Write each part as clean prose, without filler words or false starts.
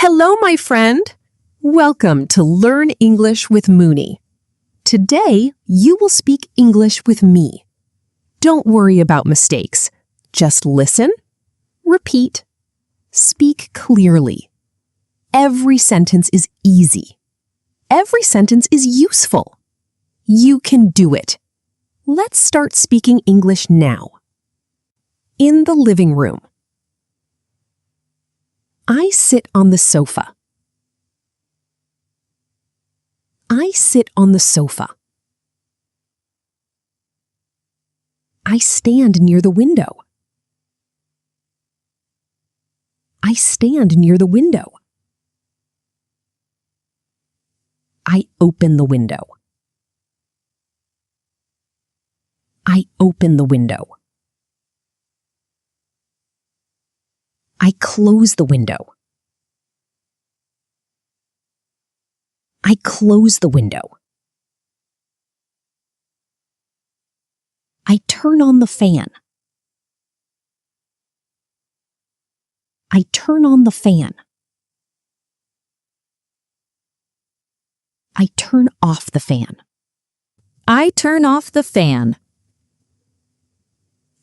Hello, my friend. Welcome to Learn English with Muni. Today, you will speak English with me. Don't worry about mistakes. Just listen, repeat, speak clearly. Every sentence is easy. Every sentence is useful. You can do it. Let's start speaking English now. In the living room. I sit on the sofa. I sit on the sofa. I stand near the window. I stand near the window. I open the window. I open the window. I close the window. I close the window. I turn on the fan. I turn on the fan. I turn off the fan. I turn off the fan.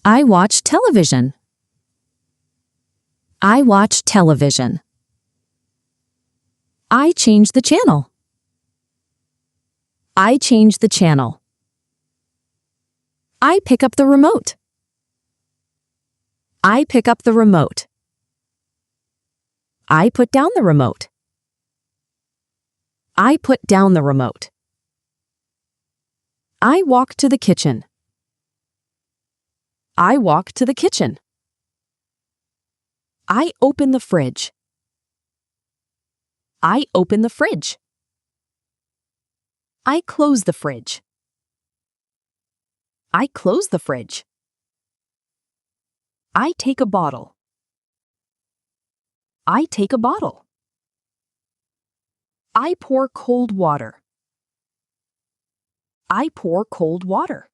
I watch television. I watch television. I change the channel. I change the channel. I pick up the remote. I pick up the remote. I put down the remote. I put down the remote. I walk to the kitchen. I walk to the kitchen. I open the fridge. I open the fridge. I close the fridge. I close the fridge. I take a bottle. I take a bottle. I pour cold water. I pour cold water.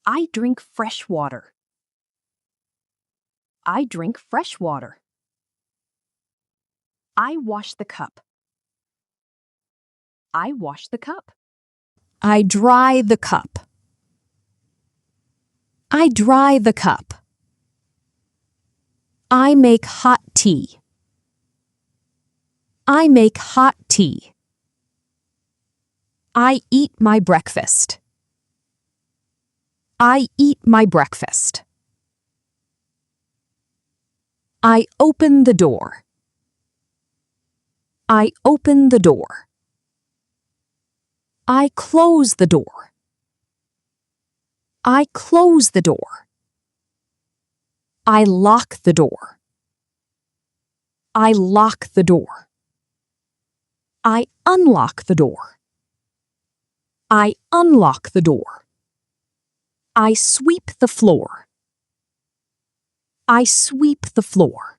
I drink fresh water. I drink fresh water. I wash the cup. I wash the cup. I dry the cup. I dry the cup. I make hot tea. I make hot tea. I eat my breakfast. I eat my breakfast. I open the door. I open the door. I close the door. I close the door. I lock the door. I lock the door. I unlock the door. I unlock the door. I sweep the floor. I sweep the floor.